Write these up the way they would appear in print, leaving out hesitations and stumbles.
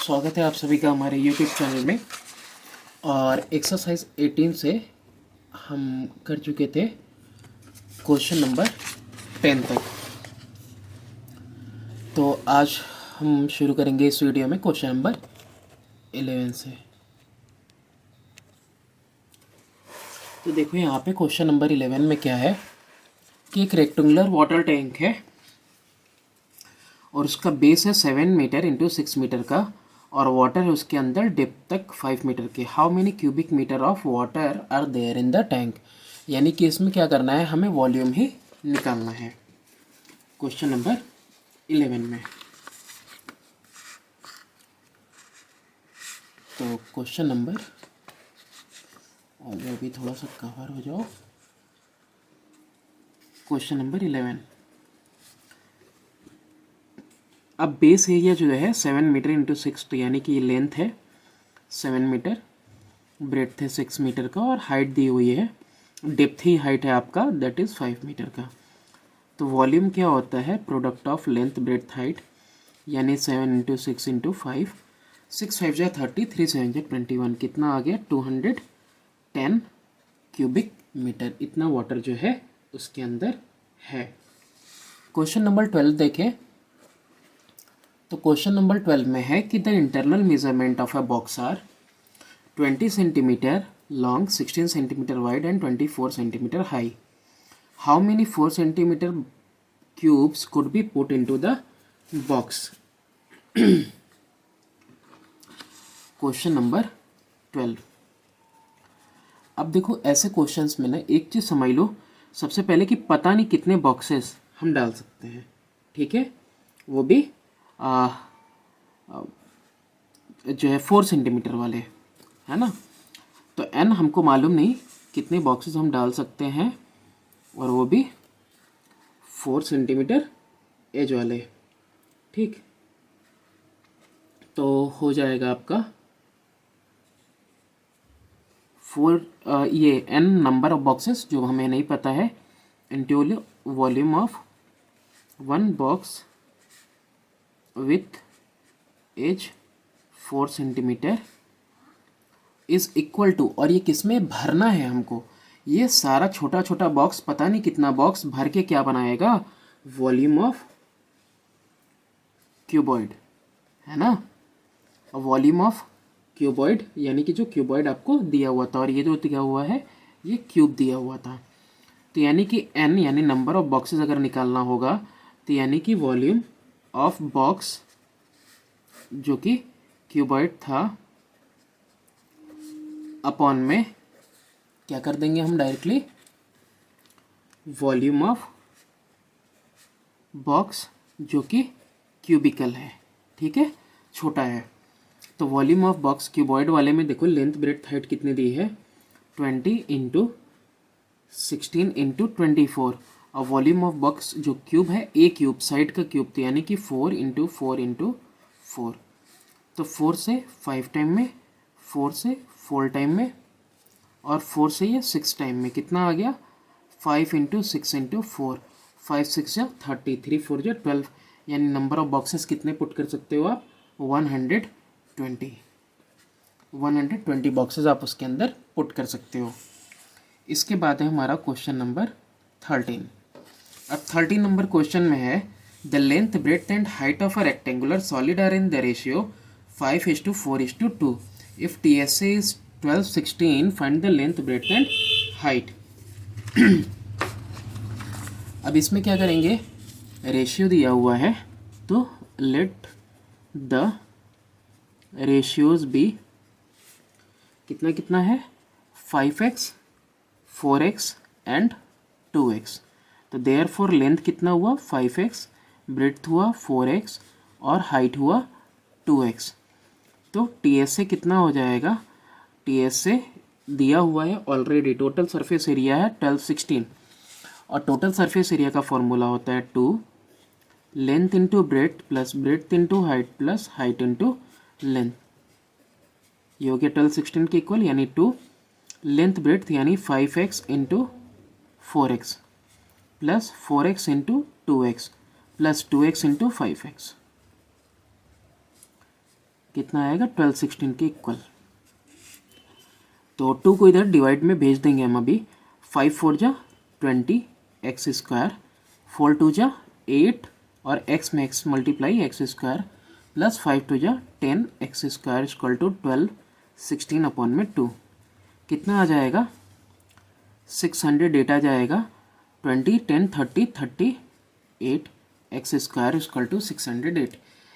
स्वागत है आप सभी का हमारे YouTube चैनल में। और एक्सरसाइज 18 से हम कर चुके थे क्वेश्चन नंबर 10 तक। तो आज हम शुरू करेंगे इस वीडियो में क्वेश्चन नंबर 11 से। तो देखो यहाँ पे क्वेश्चन नंबर 11 में क्या है कि एक रेक्टेंगुलर वाटर टैंक है और उसका बेस है 7 मीटर इंटू 6 मीटर का और वाटर है उसके अंदर डेप्थ तक 5 मीटर के। How many cubic meter of water are there in the tank. यानी कि इसमें क्या करना है, हमें वॉल्यूम ही निकालना है क्वेश्चन नंबर 11 में। तो क्वेश्चन नंबर, और अभी थोड़ा सा कवर हो जाओ, क्वेश्चन नंबर 11। अब बेस एरिया जो है 7 मीटर इंटू 6, तो यानी कि ये लेंथ है 7 मीटर, ब्रेड्थ है 6 मीटर का और हाइट दी हुई है, डेप्थ ही हाइट है आपका, दैट इज़ 5 मीटर का। तो वॉल्यूम क्या होता है, product of length breadth height, यानी 7 इंटू 6 इंटू 5, 6 5 जा 30, 3 7 जा 21, कितना आ गया 210 क्यूबिक मीटर। इतना वाटर जो है उसके अंदर है। क्वेश्चन नंबर 12 देखें। तो क्वेश्चन नंबर 12 में है कि the internal measurement of a box are 20 centimeter long, 16 centimeter wide and 24 centimeter high. How many 4 centimeter cubes could be put into the box. Question number 12। अब देखो ऐसे क्वेश्चंस में ना एक चीज़ समझ लो, सबसे पहले कि पता नहीं कितने बॉक्सेस हम डाल सकते हैं, ठीक है, वो भी जो है 4 सेंटीमीटर वाले, है ना। तो n हमको मालूम नहीं कितने बॉक्सेस हम डाल सकते हैं, और वो भी 4 सेंटीमीटर एज वाले, ठीक। तो हो जाएगा आपका 4, ये n नंबर ऑफ बॉक्सेस जो हमें नहीं पता है, into volume of 1 box with edge 4 centimeter is equal to, और ये किस में भरना है हमको, ये सारा छोटा छोटा बॉक्स, पता नहीं कितना बॉक्स भर के क्या बनाएगा, वॉल्यूम ऑफ क्यूबॉइड, है ना। वॉल्यूम ऑफ क्यूबॉइड यानी कि जो क्यूबॉइड आपको दिया हुआ था, और ये जो दिया हुआ है ये क्यूब दिया हुआ था। तो यानी कि n यानी नंबर ऑफ बॉक्सेस अगर निकालना होगा, तो यानी कि वॉल्यूम ऑफ बॉक्स जो कि क्यूबॉइड था अपॉन में क्या कर देंगे हम डायरेक्टली, वॉल्यूम ऑफ बॉक्स जो कि क्यूबिकल है, ठीक है, छोटा है। तो वॉल्यूम ऑफ बॉक्स क्यूबॉइड वाले में देखो लेंथ ब्रेड्थ हाइट कितनी दी है, 20 इंटू 16 इंटू 24, और वॉल्यूम ऑफ बॉक्स जो क्यूब है ए क्यूब, साइड का क्यूब, तो यानी कि 4 इंटू 4 इंटू 4। तो 4 से 5 टाइम में, 4 से 4 टाइम में, और 4 से ये 6 टाइम में, कितना आ गया 5 इंटू 6 इंटू 4, 5 6 या 30, 3 4 या 12, यानी नंबर ऑफ बॉक्सेस कितने पुट कर सकते हो आप, 120 बॉक्सेस आप उसके अंदर पुट कर सकते हो। इसके बाद है हमारा क्वेश्चन नंबर 13। अब 13 नंबर क्वेश्चन में है the length breadth and height of a rectangular solid are in the ratio 5:4:2। If TSA is 12:16 find the length breadth and height. अब इसमें क्या करेंगे, रेशियो दिया हुआ है, तो लेट द रेशियोज बी, कितना कितना है, 5x 4x एंड 2x। तो देयरफॉर लेंथ कितना हुआ 5x, ब्रेड्थ हुआ 4x और हाइट हुआ 2x। तो TSA कितना हो जाएगा, TSA दिया हुआ है ऑलरेडी, टोटल सरफेस एरिया है 1216, और टोटल सरफेस एरिया का फॉर्मूला होता है 2 length into breadth plus breadth into height plus height into length, ये हो गया 1216 के इक्वल, यानी 2 लेंथ ब्रेड्थ यानी 5x into 4x plus 4x into 2x plus 2x into 5x, कितना आएगा 1216 के इक्वल। तो 2 को इधर डिवाइड में भेज देंगे हम अभी। 5 4 जा 20 एक्स स्क्वायर, 4 2 जा 8 और एक्स में x multiply x square plus 5 2 जा 10 x square equal to 1216 upon में 2। कितना आ जाएगा 600 8 आ जाएगा 20 10 30 38 एक्स स्क्वायर इक्वल टू 608,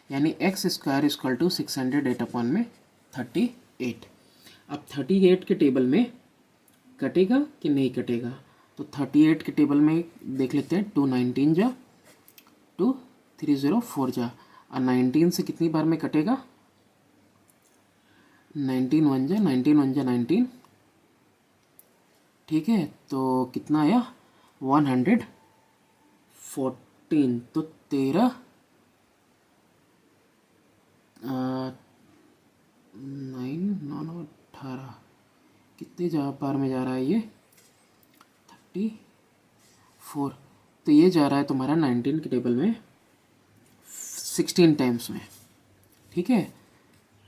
यानी x square equal to 608 upon में 38। अब 38 के टेबल में कटेगा कि नहीं कटेगा, तो 38 के टेबल में देख लेते हैं। 2 19 जा 2 304 जा, और 19 से कितनी बार में कटेगा, 19 1 जा 19 1 जा 19, ठीक है। तो कितना आया 114, तो 13 9 9 18 कितने बार में जा रहा है ये 34, तो ये जा रहा है तुम्हारा 19 के टेबल में 16 टाइम्स में, ठीक है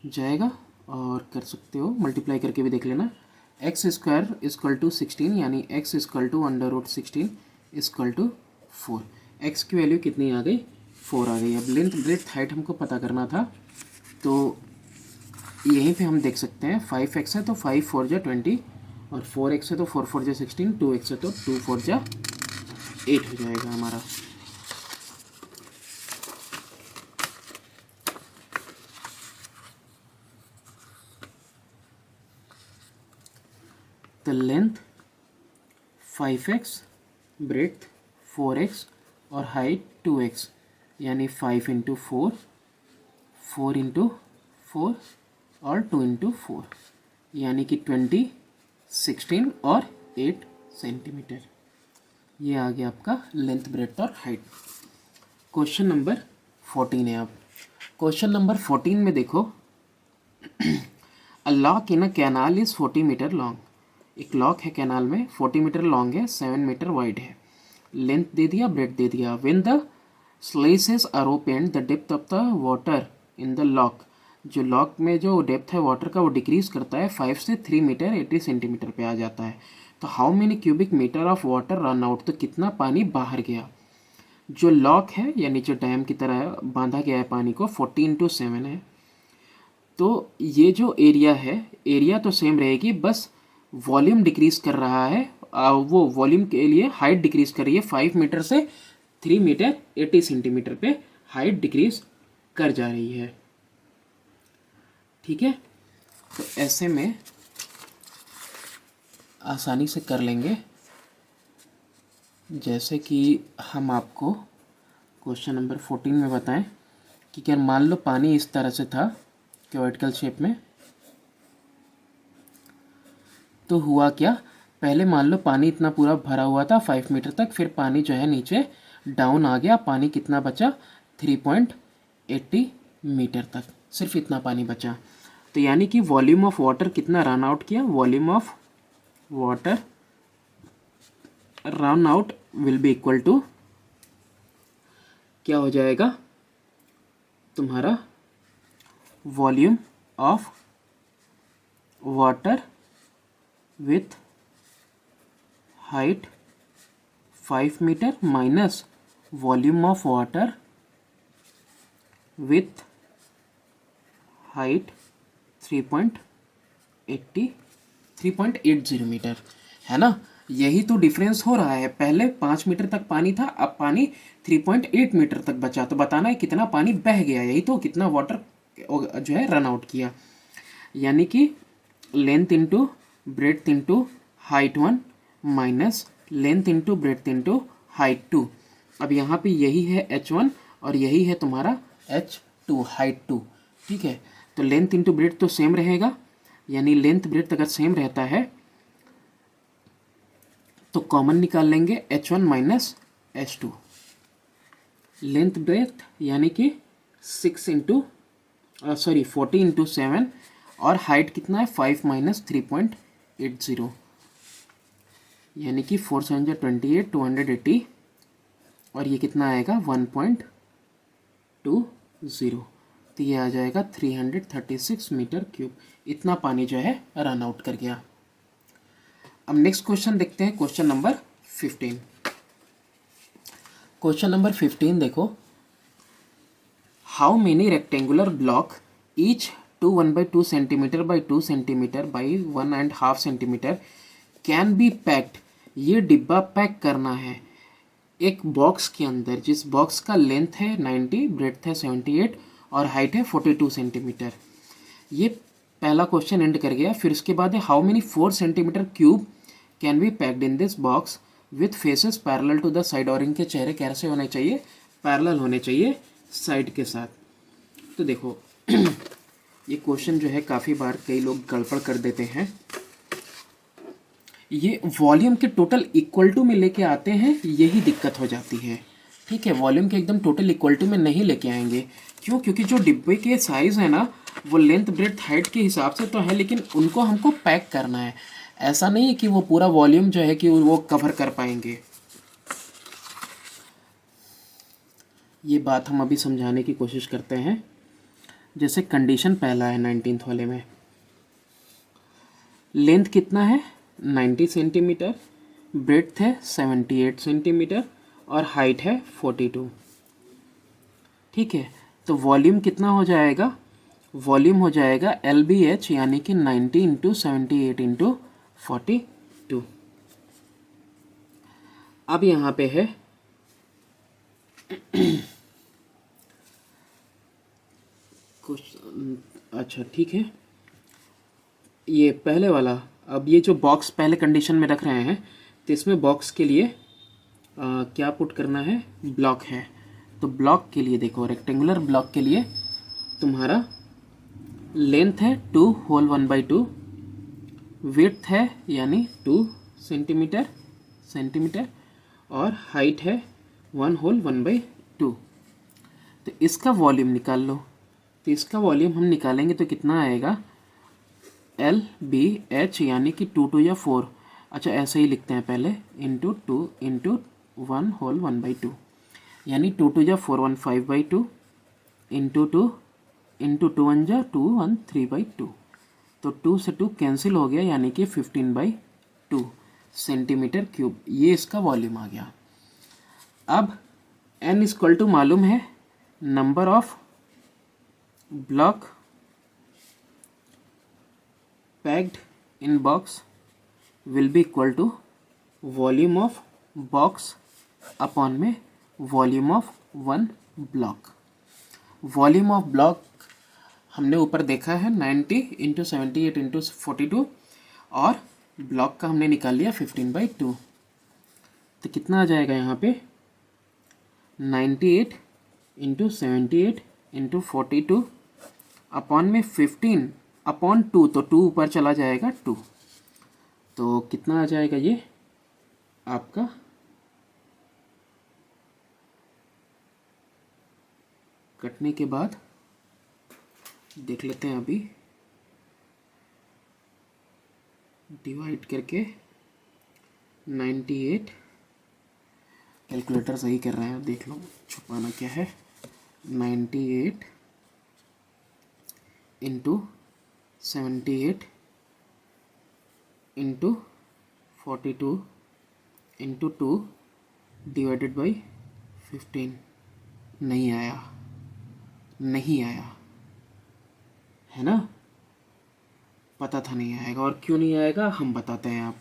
जाएगा। और कर सकते हो मल्टीप्लाई करके भी देख लेना। एक्स स्क्वायर इक्वल टू 16 यानी x equal to √16 equal to 4। X की वैल्यू कितनी आ गई 4 आ गई। अब लेंथ ब्रेड्थ हाइट हमको पता करना था, तो यहीं पे हम देख सकते हैं 5x है तो 5 4 जा 20 और 4x है तो 4 4 जा 16, 2x है तो 2 4 जा 8 हो जाएगा हमारा। तो लेंथ 5x, ब्रेड्थ 4x और हाइट 2x, यानी 5 इंटू 4, 4 इंटू 4 और 2 इंटू 4, यानी कि 20 16 और 8 सेंटीमीटर। ये आ गया आपका लेंथ ब्रेड्थ और हाइट। क्वेश्चन नंबर 14 है। अब क्वेश्चन नंबर 14 में देखो, a lock in a canal is 40 meter long. एक लॉक है कैनाल में, 40 मीटर लॉन्ग है, 7 मीटर वाइड है। लेंथ दे दिया, ब्रेड्थ दे दिया। When the slices are open the depth of the water in the lock, जो लॉक में जो डेप्थ है वाटर का वो डिक्रीज करता है 5 से 3 मीटर 80 सेंटीमीटर पे आ जाता है। तो how many cubic meter of water run out, तो कितना पानी बाहर गया। जो लॉक है यानी जो डैम की तरह बांधा गया है पानी को, 40 इंटू 7 है। तो ये जो एरिया है, एरिया तो सेम रहेगी, बस वॉल्यूम डिक्रीज कर रहा है। वो वॉल्यूम के लिए हाइट डिक्रीज कर रही है, 5 मीटर से 3 मीटर 80 सेंटीमीटर पे हाइट डिक्रीज कर जा रही है, ठीक है। तो ऐसे में आसानी से कर लेंगे। जैसे कि हम आपको क्वेश्चन नंबर 14 में बताएं कि क्या मान लो पानी इस तरह से था क्यूबिकल शेप में, तो हुआ क्या, पहले मान लो पानी इतना पूरा भरा हुआ था 5 मीटर तक, फिर पानी जो है नीचे डाउन आ गया, पानी कितना बचा 3.80 मीटर तक, सिर्फ इतना पानी बचा। तो यानी कि वॉल्यूम ऑफ वाटर कितना रन आउट किया, volume of water run out will be equal to, क्या हो जाएगा तुम्हारा volume of water with height 5 meter minus volume of water with height 3.80 meter, है ना। यही तो डिफरेंस हो रहा है, पहले 5 मीटर तक पानी था, अब पानी 3.8 मीटर तक बचा। तो बताना है कितना पानी बह गया, यही तो, कितना वाटर जो है रन आउट किया। यानी कि length into breadth into height 1 minus length into breadth into height 2। अब यहाँ पे यही है h1 और यही है तुम्हारा h2 हाइट 2, ठीक है। तो लेंथ इंटू ब्रेड्थ तो सेम रहेगा, यानी लेंथ ब्रेड्थ अगर सेम रहता है तो कॉमन निकाल लेंगे h1 minus h2। Length breadth यानी कि 40 इंटू 7 और हाइट कितना है 5 माइनस 3.80, यानी कि 4 7 28 280 और ये कितना आएगा 1.20। तो ये आ जाएगा 336 मीटर क्यूब। इतना पानी जो है रन आउट कर गया। अब नेक्स्ट क्वेश्चन देखते हैं, क्वेश्चन नंबर 15। क्वेश्चन नंबर 15 देखो, how many rectangular block each 1/2 centimetre by 2 centimetre by 1.5 centimetre can be packed. ये डिब्बा पैक करना है एक बॉक्स के अंदर, जिस बॉक्स का लेंथ है 90, ब्रेड्थ है 78 और हाइट है 42 सेंटीमीटर। ये पहला क्वेश्चन एंड कर गया। फिर उसके बाद है how many 4 centimeter cube can be packed in this box with faces parallel to the side. और इनके चेहरे कैसे होने चाहिए? पैरेलल होने चाहिए साइड के साथ। तो देखो ये क्वेश्चन जो है काफ़ी बार कई लोग गड़बड़ कर देते हैं। ये वॉल्यूम के टोटल इक्वल टू में लेके आते हैं, यही दिक्कत हो जाती है। ठीक है, वॉल्यूम के एकदम टोटल इक्वल टू में नहीं लेके आएंगे। क्यों? क्योंकि जो डिब्बे के साइज़ है ना, वो लेंथ ब्रेड्थ हाइट के हिसाब से तो है, लेकिन उनको हमको पैक करना है। ऐसा नहीं है कि वो पूरा वॉल्यूम जो है कि वो कवर कर पाएंगे। ये बात हम अभी समझाने की कोशिश करते हैं। जैसे कंडीशन पहला है 19th वाले में, लेंथ कितना है 90 सेंटीमीटर, ब्रेड्थ है 78 सेंटीमीटर और हाइट है 42। ठीक है, तो वॉल्यूम कितना हो जाएगा? वॉल्यूम हो जाएगा LBH, यानी कि 90 इंटू 78 इंटू 42। अब यहाँ पे है कुछ, अच्छा ठीक है, ये पहले वाला। अब ये जो बॉक्स पहले कंडीशन में रख रहे हैं, तो इसमें बॉक्स के लिए क्या पुट करना है? ब्लॉक है। तो ब्लॉक के लिए देखो, रेक्टेंगुलर ब्लॉक के लिए तुम्हारा लेंथ है 2 होल 1/2, विड्थ है यानी 2 सेंटीमीटर और हाइट है 1 होल 1/2। तो इसका वॉल्यूम निकाल लो। तो इसका वॉल्यूम हम निकालेंगे तो कितना आएगा? LBH, यानी कि 2 2 या 4, अच्छा ऐसे ही लिखते हैं पहले, इंटू 2 इंटू 1 होल 1/2, यानी 2 2 या 4 1 5/2 इंटू 2 इंटू 2 1 जा 2 1 3/2। तो 2 से 2 कैंसिल हो गया, यानी कि 15/2 सेंटीमीटर क्यूब। ये इसका वॉल्यूम आ गया। अब N इक्वल टू मालूम है, number of block packed in box will be equal to volume of box upon में वॉल्यूम ऑफ 1 ब्लॉक। वॉल्यूम ऑफ ब्लॉक हमने ऊपर देखा है 90 इंटू 78 इंटू 42 और ब्लॉक का हमने निकाल लिया 15/2। तो कितना आ जाएगा यहाँ पे? 98 इंटू 78 इंटू 42 अपॉन में 15 अपॉन 2, तो 2 ऊपर चला जाएगा 2। तो कितना आ जाएगा ये आपका? कटने के बाद देख लेते हैं, अभी डिवाइड करके 98, कैलकुलेटर सही कर रहे हैं, देख लो छुपाना क्या है। 98 into 78 into 42 into 2 divided by 15। नहीं आया है ना? पता था नहीं आएगा, और क्यों नहीं आएगा हम बताते हैं। आप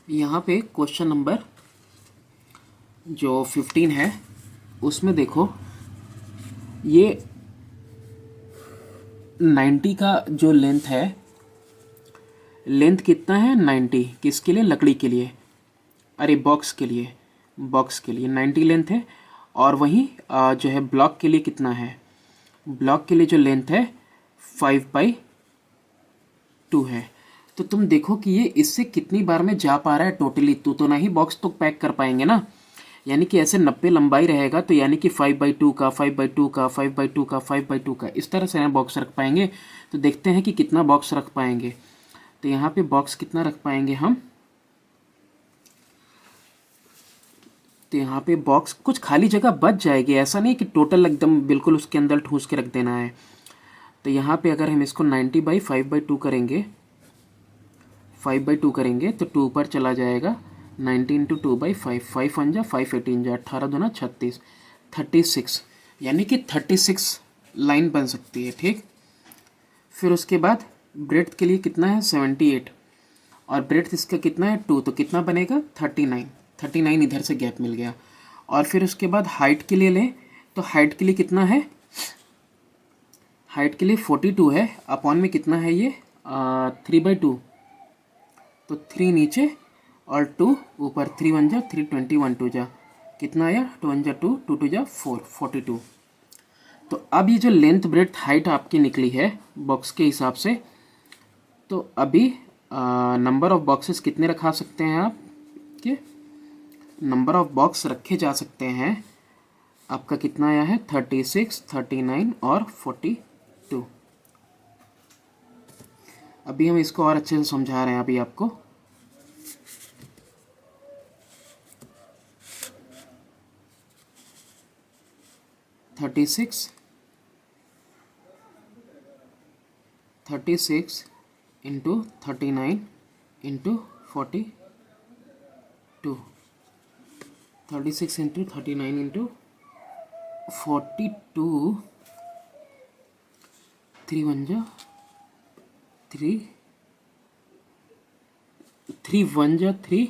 यहाँ पे क्वेश्चन नंबर जो 15 है उसमें देखो, ये 90 का जो लेंथ है, लेंथ कितना है 90, किसके लिए? लकड़ी के लिए, अरे बॉक्स के लिए 90 लेंथ है। और वहीं जो है ब्लॉक के लिए कितना है? ब्लॉक के लिए जो लेंथ है 5/2 है। तो तुम देखो कि ये इससे कितनी बार में जा पा रहा है टोटली। तो ना ही बॉक्स तो पैक कर पाएंगे ना, यानी कि ऐसे 90 लंबाई रहेगा, तो यानी कि 5/2 का 5/2 का 5/2 का 5/2 का इस तरह से ना बॉक्स रख पाएंगे। तो देखते हैं कि कितना बॉक्स रख पाएंगे। तो यहाँ पे बॉक्स कितना रख पाएंगे हम, तो यहाँ पे बॉक्स कुछ खाली जगह बच जाएगी, ऐसा नहीं कि टोटल एकदम बिल्कुल उसके अंदर ठूस के रख देना है। तो यहाँ पे अगर हम इसको 90/5/2 करेंगे, 5/2 करेंगे तो 2 पर चला जाएगा, 90 इंटू 2/5, 5 1 जा 5 18 जा 18 दूना 36, 36 यानी कि 36 लाइन बन सकती है। ठीक, फिर उसके बाद ब्रेड्थ के लिए कितना है 78 और ब्रेड्थ इसका कितना है 2, तो कितना बनेगा 39, 39 इधर से गैप मिल गया। और फिर उसके बाद हाइट के लिए लें तो हाइट के लिए कितना है, हाइट के लिए 42 है, अपॉन में कितना है ये 3/2, तो 3 नीचे और 2 ऊपर, 3 1 जा 3 20 1 2 जा कितना आया 2 1 जा 2 2 2 जा 4 42। तो अब ये जो लेंथ ब्रेड्थ हाइट आपकी निकली है बॉक्स के हिसाब से, तो अभी नंबर ऑफ बॉक्सेस कितने रखा सकते हैं आप, कि नंबर ऑफ बॉक्स रखे जा सकते हैं आपका कितना आया है 36 39 और 42। अभी हम इसको और अच्छे से समझा रहे हैं अभी आपको। Thirty six into 39 into 42, 36 into 39 into 42, 3 1 जा 3 3 1 जा 3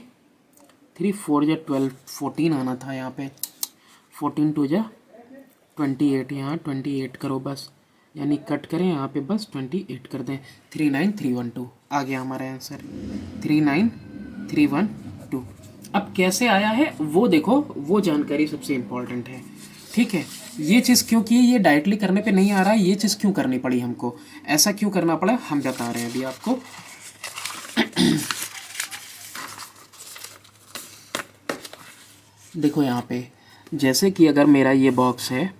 3 4 जा 12, 14 आना था यहाँ पे, 14 2 जा 28, यहाँ 28 करो बस, यानी कट करें यहाँ पे बस 28 कर दें, 39312 आ गया हमारा आंसर 39312। अब कैसे आया है वो देखो, वो जानकारी सबसे इम्पोर्टेंट है। ठीक है, ये चीज़ क्यों की, ये डायरेक्टली करने पे नहीं आ रहा है, ये चीज़ क्यों करनी पड़ी हमको, ऐसा क्यों करना पड़ा हम बता रहे हैं अभी आपको। देखो यहाँ पे जैसे कि अगर मेरा ये बॉक्स है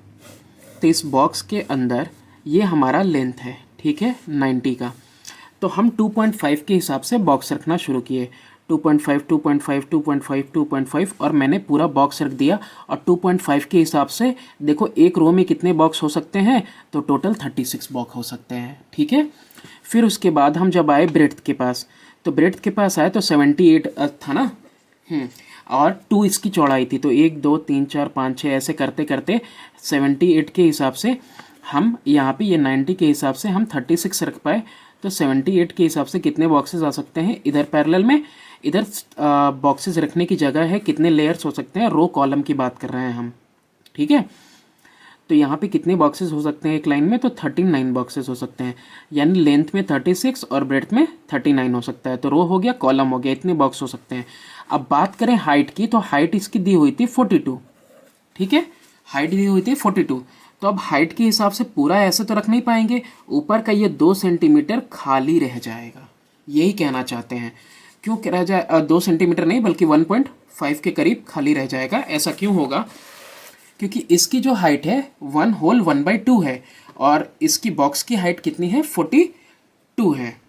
तो इस बॉक्स के अंदर ये हमारा लेंथ है, ठीक है 90 का, तो हम 2.5 के हिसाब से बॉक्स रखना शुरू किए, 2.5 2.5 2.5 2.5 और मैंने पूरा बॉक्स रख दिया। और 2.5 के हिसाब से देखो एक रो में कितने बॉक्स हो सकते हैं, तो टोटल 36 बॉक्स हो सकते हैं। ठीक है, फिर उसके बाद हम जब आए ब्रेड्थ के पास, तो ब्रेड्थ के पास आए तो 78 था ना, और 2 इसकी चौड़ाई थी, तो 1 2 3 4 5 6 ऐसे करते करते 78 के हिसाब से हम यहाँ पे ये 90 के हिसाब से हम 36 रख पाए। तो 78 के हिसाब से कितने बॉक्सेस आ सकते हैं इधर पैरेलल में, इधर बॉक्सेस रखने की जगह है, कितने लेयर्स हो सकते हैं, रो कॉलम की बात कर रहे हैं हम। ठीक है, तो यहाँ पे कितने बॉक्सेस हो सकते हैं एक लाइन में, तो 39 बॉक्सेस हो सकते हैं, यानी लेंथ में 36 और ब्रेड्थ में 39 हो सकता है। तो रो हो गया, कॉलम हो गया, इतने बॉक्स हो सकते हैं। अब बात करें हाइट की, तो हाइट इसकी दी हुई थी 42, ठीक है, हाइट दी हुई थी 42। तो अब हाइट के हिसाब से पूरा ऐसे तो रख नहीं पाएंगे, ऊपर का ये 2 सेंटीमीटर खाली रह जाएगा, यही कहना चाहते हैं। क्यों रह जाए 2 सेंटीमीटर नहीं बल्कि 1.5 के करीब खाली रह जाएगा। ऐसा क्यों होगा, क्योंकि इसकी जो हाइट है 1/2 है और इसकी बॉक्स की हाइट कितनी है 42 है।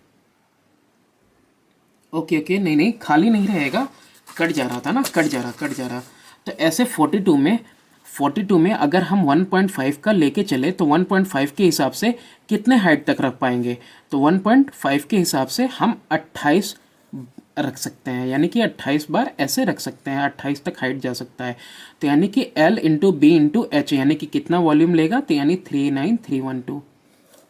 ओके नहीं नहीं खाली नहीं रहेगा, कट जा रहा था ना, कट जा रहा। तो ऐसे 42 में अगर हम 1.5 का लेके चले तो 1.5 के हिसाब से कितने हाइट तक रख पाएंगे, तो 1.5 के हिसाब से हम 28 रख सकते हैं, यानी कि 28 बार ऐसे रख सकते हैं, 28 तक हाइट जा सकता है। तो यानी कि L into B into H, यानी कि कितना वॉल्यूम लेगा, तो यानी 39312।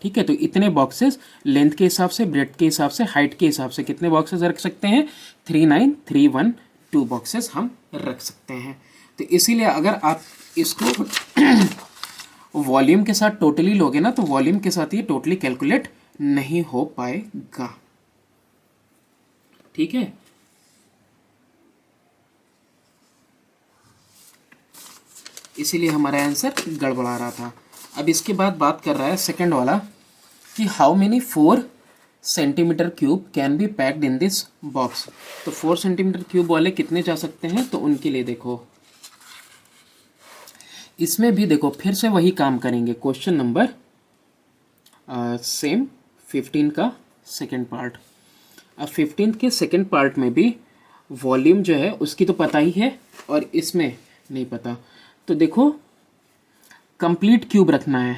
ठीक है, तो इतने बॉक्सेस लेंथ के हिसाब से, ब्रेड्थ के हिसाब से, हाइट के हिसाब से कितने बॉक्सेस रख सकते हैं, 39312 बॉक्सेस हम रख सकते हैं। तो इसीलिए अगर आप इसको वॉल्यूम के साथ टोटली लोगे ना, तो वॉल्यूम के साथ ये टोटली कैलकुलेट नहीं हो पाएगा। ठीक है, इसीलिए हमारा आंसर गड़बड़ा रहा था। अब इसके बाद बात कर रहा है सेकंड वाला कि how many 4 centimeter cube can be packed in this box. तो 4 सेंटीमीटर क्यूब वाले कितने जा सकते हैं, तो उनके लिए देखो इसमें भी देखो फिर से वही काम करेंगे। क्वेश्चन नंबर सेम 15 का सेकंड पार्ट। अब 15 के सेकेंड पार्ट में भी वॉल्यूम जो है उसकी तो पता ही है और इसमें नहीं पता। तो देखो कंप्लीट क्यूब रखना है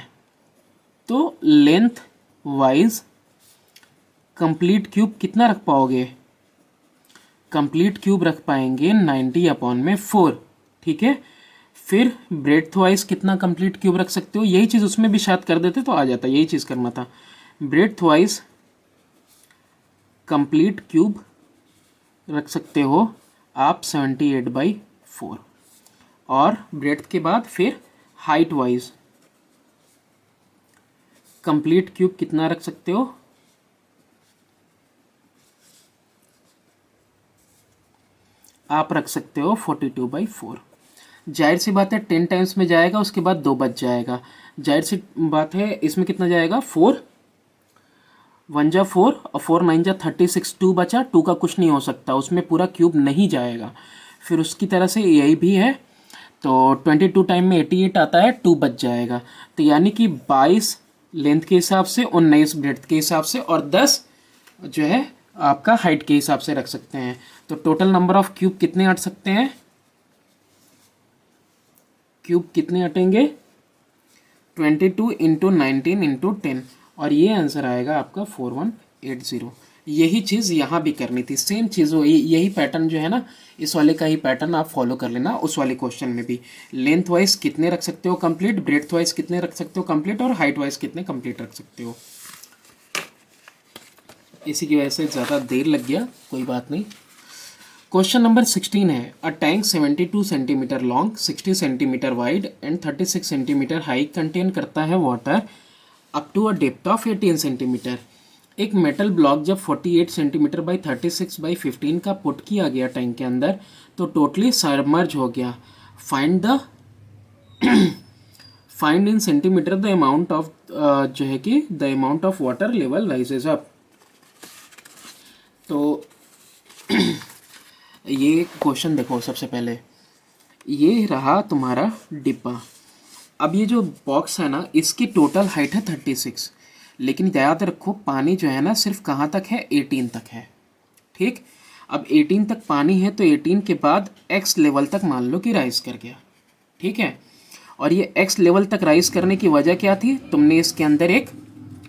तो लेंथ वाइज कंप्लीट क्यूब कितना रख पाओगे, कंप्लीट क्यूब रख पाएंगे 90/4, ठीक है। फिर ब्रेड्थ वाइज कितना कंप्लीट क्यूब रख सकते हो, यही चीज़ उसमें भी शायद कर देते तो आ जाता, यही चीज़ करना था। ब्रेड्थ वाइज कंप्लीट क्यूब रख सकते हो आप 78/4, और ब्रेड्थ के बाद फिर हाइट वाइज कंप्लीट क्यूब कितना रख सकते हो, आप रख सकते हो 42/4। जाहिर सी बात है 10 टाइम्स में जाएगा, उसके बाद 2 बच जाएगा। जाहिर सी बात है इसमें कितना जाएगा, 4 1 जा 4 और 4 9 जा 36, 2 बचा, 2 का कुछ नहीं हो सकता, उसमें पूरा क्यूब नहीं जाएगा। फिर उसकी तरह से यही भी है, तो 22 टाइम में 88 आता है, 2 बच जाएगा। तो यानी कि 22 लेंथ के हिसाब से, 19 ब्रेड्थ के हिसाब से, और 10 जो है आपका हाइट के हिसाब से रख सकते हैं। तो टोटल नंबर ऑफ क्यूब कितने अट सकते हैं, क्यूब कितने अटेंगे, 22 इंटू 19 इंटू 10, और ये आंसर आएगा आपका 4180। यही चीज़ यहाँ भी करनी थी, सेम चीज़ वही, यही पैटर्न जो है ना, इस वाले का ही पैटर्न आप फॉलो कर लेना उस वाले क्वेश्चन में भी। लेंथ वाइज कितने रख सकते हो कंप्लीट, ब्रेड्थ वाइज कितने रख सकते हो कंप्लीट, और हाइट वाइज कितने कंप्लीट रख सकते हो। इसी की वजह से ज़्यादा देर लग गया, कोई बात नहीं। क्वेश्चन नंबर 16 है, a tank 72 centimeter long, 60 centimeter wide and 36 centimeter high contain करता है water up to a depth of 18 centimeter. एक मेटल ब्लॉक जब 48 सेंटीमीटर बाई 36/15 का पुट किया गया टैंक के अंदर तो टोटली सबमर्ज हो गया। Find in centimetre the amount of जो है कि the amount of water level rises up. तो ये क्वेश्चन देखो, सबसे पहले ये रहा तुम्हारा डिब्बा। अब ये जो बॉक्स है ना, इसकी टोटल हाइट है 36, लेकिन याद रखो पानी जो है ना सिर्फ कहाँ तक है, 18 तक है, ठीक। अब 18 तक पानी है तो 18 के बाद x लेवल तक मान लो कि राइज कर गया, ठीक है। और ये x लेवल तक राइज करने की वजह क्या थी, तुमने इसके अंदर एक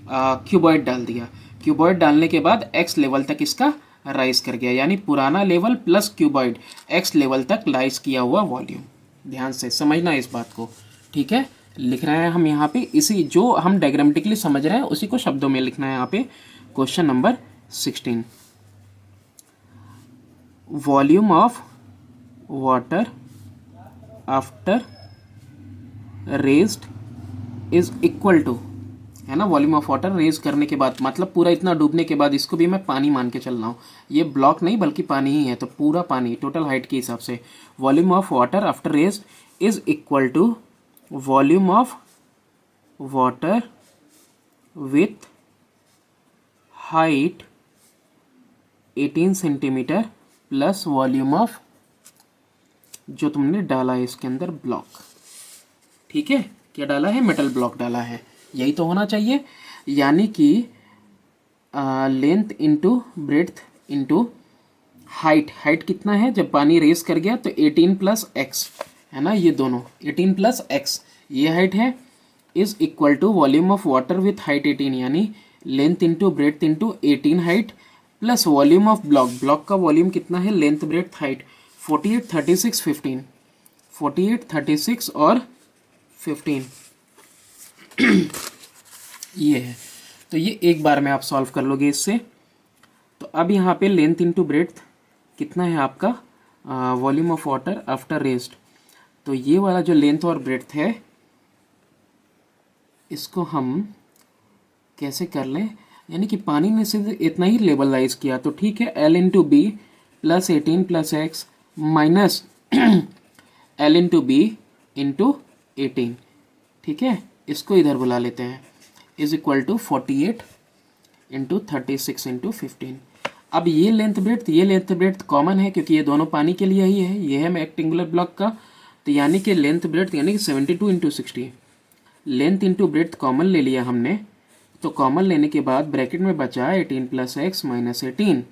क्यूबॉइड डाल दिया। क्यूबॉइड डालने के बाद x लेवल तक इसका राइज कर गया, यानी पुराना level plus cuboid x level तक राइज किया हुआ वॉल्यूम। ध्यान से समझना इस बात को, ठीक है। लिख रहे हैं हम यहाँ पे, इसी जो हम डायग्रामेटिकली समझ रहे हैं उसी को शब्दों में लिखना है यहाँ पे। Question number 16, volume of water after raised is equal to, है ना, वॉल्यूम ऑफ वाटर रेज करने के बाद, मतलब पूरा इतना डूबने के बाद, इसको भी मैं पानी मान के चल रहा हूँ, ये ब्लॉक नहीं बल्कि पानी ही है, तो पूरा पानी टोटल हाइट के हिसाब से volume of water after raise is equal to volume of water with height 18 centimeter plus volume of जो तुमने डाला है इसके अंदर ब्लॉक, ठीक है। क्या डाला है, मेटल ब्लॉक डाला है, यही तो होना चाहिए। यानी कि length into breadth into height, height कितना है जब पानी रेस कर गया तो 18 प्लस एक्स, है ना, ये दोनों 18 प्लस एक्स ये हाइट है, is equal to volume of water with height 18, यानी length into breadth into 18 height plus volume of block, block का वॉल्यूम कितना है, लेंथ ब्रेड्थ हाइट 48 36 15, 48 36 और 15 ये है। तो ये एक बार में आप सॉल्व कर लोगे इससे। तो अब यहाँ पे लेंथ इंटू ब्रेड्थ कितना है आपका, volume of water after raised, तो ये वाला जो लेंथ और ब्रेड्थ है इसको हम कैसे कर लें, यानी कि पानी ने सिर्फ इतना ही लेवल राइज किया तो ठीक है, L into B plus 18 plus x minus L into B into 18, ठीक है, इसको इधर बुला लेते हैं, is equal to 48 into 36 into 15। अब ये लेंथ ब्रेड्थ कॉमन है क्योंकि ये दोनों पानी के लिए ही है, ये है रेक्टेंगुलर ब्लॉक का, तो यानी कि लेंथ ब्रेड्थ यानी कि 72 into 60, length into breadth common ले लिया हमने, तो कॉमन लेने के बाद ब्रैकेट में बचा 18 प्लस एक्स माइनस 18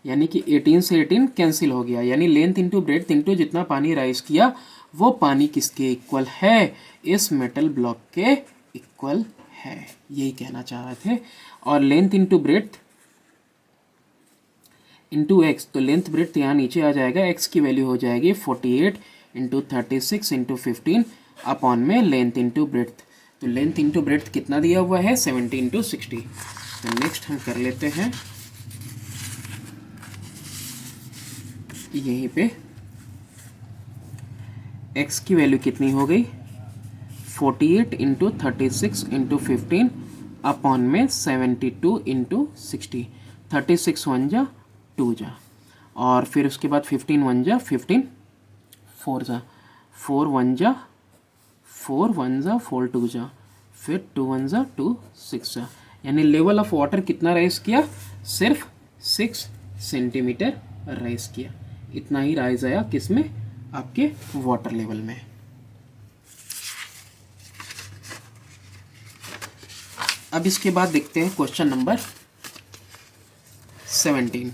यानी कि 18 से 18 कैंसिल हो गया, यानी लेंथ इंटू ब्रेड्थ इंटू जितना पानी राइज किया वो पानी किसके इक्वल है, इस मेटल ब्लॉक के इक्वल है, यही कहना चाह रहे थे। और length into breadth into x, तो लेंथ ब्रेड्थ यहाँ नीचे आ जाएगा, एक्स की वैल्यू हो जाएगी 48 इंटू 36 इंटू 15 अपॉन में लेंथ इंटू ब्रेड्थ। तो लेंथ इंटू ब्रेड्थ कितना दिया हुआ है 70 इंटू 60। तो नेक्स्ट हम कर लेते हैं यहीं पे x की वैल्यू कितनी हो गई 48 इंटू 36 इंटू 15 अपॉन में 72 इंटू 60। 36 वन जा 2 जा, और फिर उसके बाद 15 वन जा 15 4 जा, 4 वन जा 4 वन जा 4 2 जा, फिर 2 वन जा 2 6 जा, यानी लेवल ऑफ वाटर कितना राइज किया, सिर्फ 6 सेंटीमीटर राइज किया। इतना ही राइज आया किसमें, आपके वाटर लेवल में। अब इसके बाद देखते हैं क्वेश्चन नंबर 17।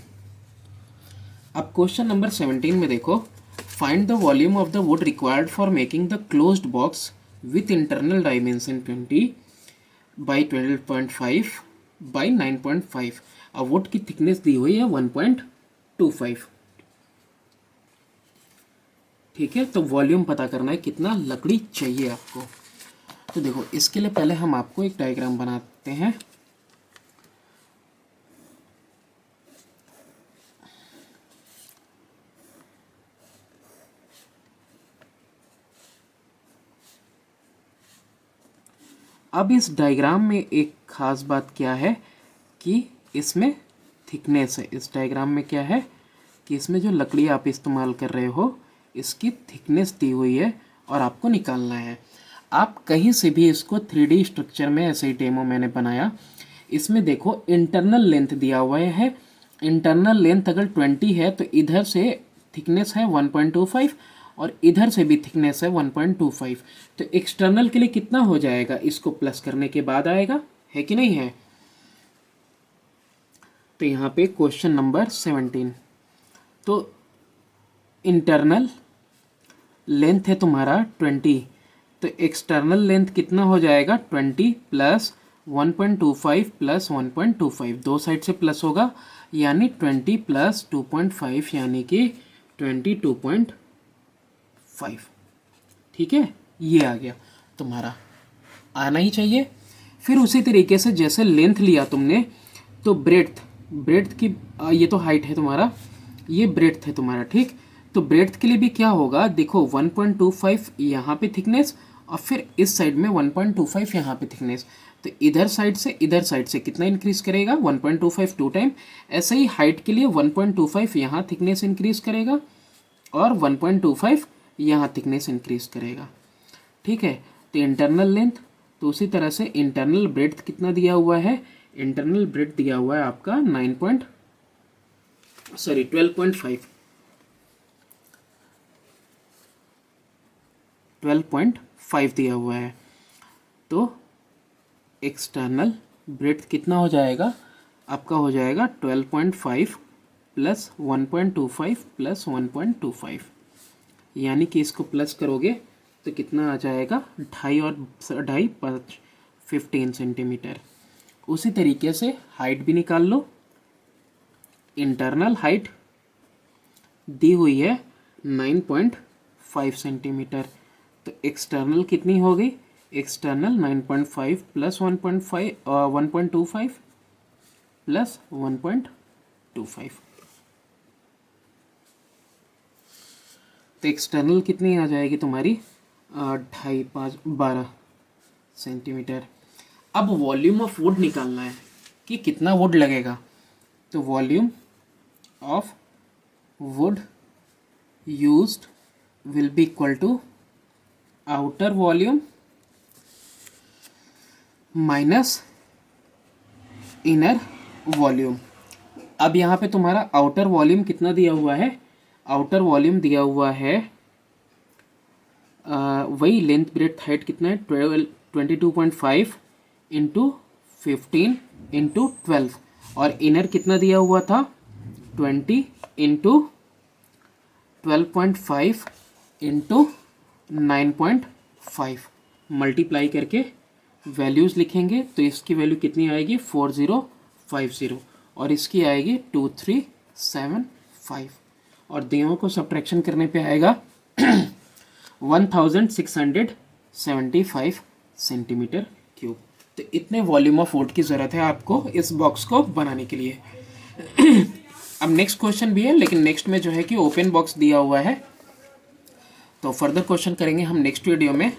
अब क्वेश्चन नंबर 17 में देखो, find the volume of the wood required for making the closed box with internal dimension 20 by 12.5 by 9.5। अब वुड की थिकनेस दी हुई है 1.25, ठीक है। तो वॉल्यूम पता करना है कितना लकड़ी चाहिए आपको। तो देखो इसके लिए पहले हम आपको एक डायग्राम बनाते हैं। अब इस डायग्राम में एक खास बात क्या है कि इसमें थिकनेस है। इस डायग्राम में क्या है कि इसमें जो लकड़ी आप इस्तेमाल कर रहे हो इसकी थिकनेस दी हुई है और आपको निकालना है। आप कहीं से भी इसको 3D स्ट्रक्चर में, ऐसे ही डेमो मैंने बनाया, इसमें देखो इंटरनल लेंथ दिया हुआ है। इंटरनल लेंथ अगर 20 है तो इधर से थिकनेस है 1.25 और इधर से भी थिकनेस है 1.25। तो एक्सटर्नल के लिए कितना हो जाएगा, इसको प्लस करने के बाद आएगा, है कि नहीं है। तो यहाँ पे क्वेश्चन नंबर 17, तो इंटरनल लेंथ है तुम्हारा 20, तो एक्सटर्नल लेंथ कितना हो जाएगा 20 प्लस 1.25 प्लस 1.25, दो साइड से प्लस होगा, यानी 20 प्लस 2.5 यानी कि 22.5, ठीक है। ये आ गया तुम्हारा, आना ही चाहिए। फिर उसी तरीके से जैसे लेंथ लिया तुमने, तो ब्रेड्थ की ये तो हाइट है तुम्हारा, ये ब्रेड्थ है तुम्हारा, ठीक। तो ब्रेड्थ के लिए भी क्या होगा, देखो 1.25 यहाँ पे थिकनेस और फिर इस साइड में 1.25 यहाँ पे थिकनेस, तो इधर साइड से कितना इंक्रीज करेगा 1.25 2 टाइम। ऐसे ही हाइट के लिए 1.25 यहाँ थिकनेस इंक्रीज करेगा और 1.25 यहाँ थिकनेस इंक्रीज करेगा, ठीक है। तो इंटरनल लेंथ, तो उसी तरह से इंटरनल ब्रेड्थ कितना दिया हुआ है, इंटरनल ब्रेड्थ दिया हुआ है आपका 12.5 दिया हुआ है। तो एक्सटर्नल ब्रेड्थ कितना हो जाएगा आपका, हो जाएगा 12.5 प्लस 1.25 प्लस 1.25, यानी कि इसको प्लस करोगे तो कितना आ जाएगा 2.5 और 2.5 5 15 सेंटीमीटर। उसी तरीके से हाइट भी निकाल लो। इंटरनल हाइट दी हुई है 9.5 सेंटीमीटर, तो एक्सटर्नल कितनी हो गई, एक्सटर्नल 9.5 प्लस 1.25 प्लस 1.25, तो एक्सटर्नल कितनी आ जाएगी तुम्हारी 2.5 5 12 सेंटीमीटर। अब वॉल्यूम ऑफ वुड निकालना है कि कितना वुड लगेगा, तो volume of wood used will be equal to outer volume minus inner volume. अब यहाँ पे तुम्हारा आउटर वॉल्यूम कितना दिया हुआ है, आउटर वॉल्यूम दिया हुआ है वही लेंथ ब्रेड्थ हाइट कितना है 22.5 इंटू 15 इंटू 12, और इनर कितना दिया हुआ था 20 इंटू 12.5 इंटू 9.5 मल्टीप्लाई करके वैल्यूज़ लिखेंगे तो इसकी वैल्यू कितनी आएगी 4050 और इसकी आएगी 2375 और दोनों को सब्ट्रैक्शन करने पे आएगा 1675 सेंटीमीटर क्यूब। तो इतने वॉल्यूम ऑफ वुड की ज़रूरत है आपको इस बॉक्स को बनाने के लिए। अब नेक्स्ट क्वेश्चन भी है, लेकिन नेक्स्ट में जो है कि ओपन बॉक्स दिया हुआ है, तो फर्दर क्वेश्चन करेंगे हम नेक्स्ट वीडियो में।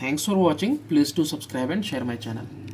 Thanks for watching, please to subscribe and share my channel.